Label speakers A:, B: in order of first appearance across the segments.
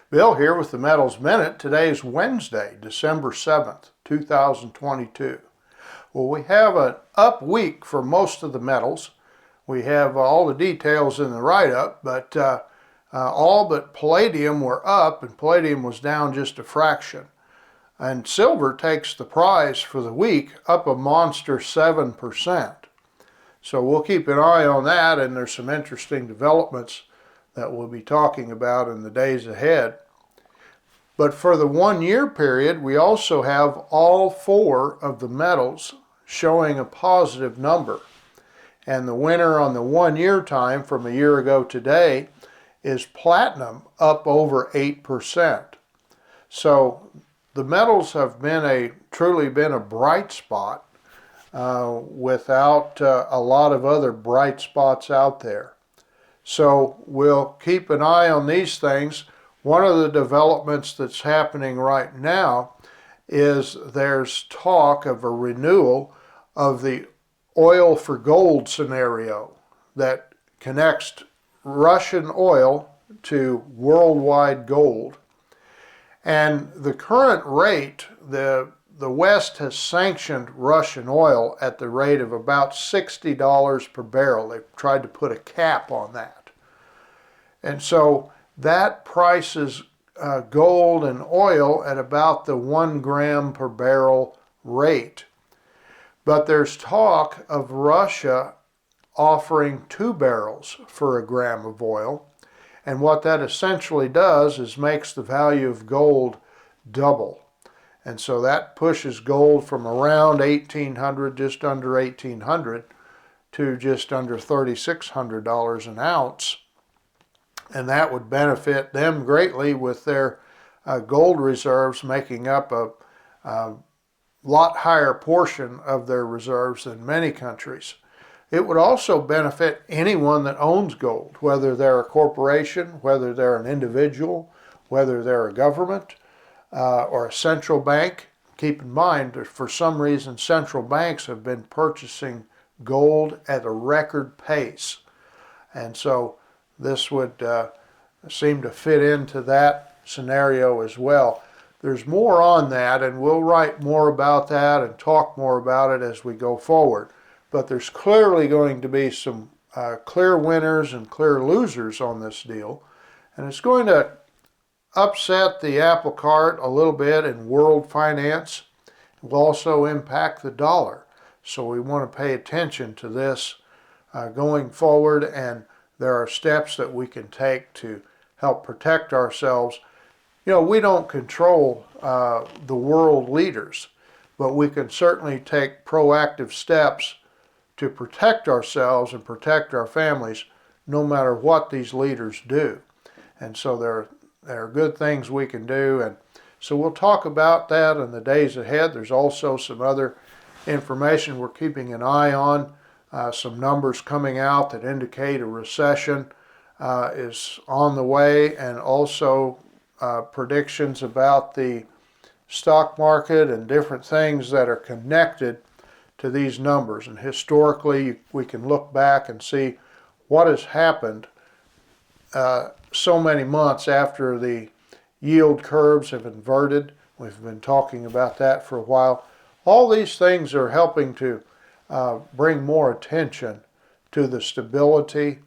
A: Bill here with the Metals Minute. Today is Wednesday, December 7th, 2022. Well, we have an up week for most of the metals. We have all the details in the write-up, but all but palladium were up, and palladium was down just a fraction. And silver takes the prize for the week, up a monster 7%. So we'll keep an eye on that, and there's some interesting developments that we'll be talking about in the days ahead. But for the 1 year period, we also have all four of the metals showing a positive number. And the winner on the 1 year time from a year ago today is platinum, up over 8%. So the metals have truly been a bright spot without a lot of other bright spots out there. So we'll keep an eye on these things. One of the developments that's happening right now is there's talk of a renewal of the oil for gold scenario that connects Russian oil to worldwide gold. And the current rate, the West has sanctioned Russian oil at the rate of about $60 per barrel. They've tried to put a cap on that. And so that prices gold and oil at about the 1 gram per barrel rate. But there's talk of Russia offering 2 barrels for a gram of oil. And what that essentially does is makes the value of gold double. And so that pushes gold from around $1,800, just under $1,800, to just under $3,600 an ounce. And that would benefit them greatly with their gold reserves making up a lot higher portion of their reserves than many countries. It would also benefit anyone that owns gold, whether they're a corporation, whether they're an individual, whether they're a government or a central bank. Keep in mind that for some reason central banks have been purchasing gold at a record pace. And so this would seem to fit into that scenario as well. There's more on that, and we'll write more about that and talk more about it as we go forward. But there's clearly going to be some clear winners and clear losers on this deal. And it's going to upset the apple cart a little bit in world finance. It will also impact the dollar. So we want to pay attention to this going forward, and there are steps that we can take to help protect ourselves. You know, we don't control the world leaders, but we can certainly take proactive steps to protect ourselves and protect our families no matter what these leaders do. And so there are good things we can do. And so we'll talk about that in the days ahead. There's also some other information we're keeping an eye on. Some numbers coming out that indicate a recession is on the way, and also predictions about the stock market and different things that are connected to these numbers. And historically, we can look back and see what has happened so many months after the yield curves have inverted. We've been talking about that for a while. All these things are helping to bring more attention to the stability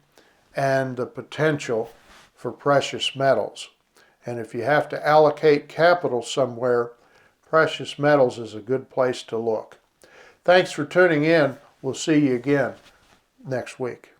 A: and the potential for precious metals. And if you have to allocate capital somewhere, precious metals is a good place to look. Thanks for tuning in. We'll see you again next week.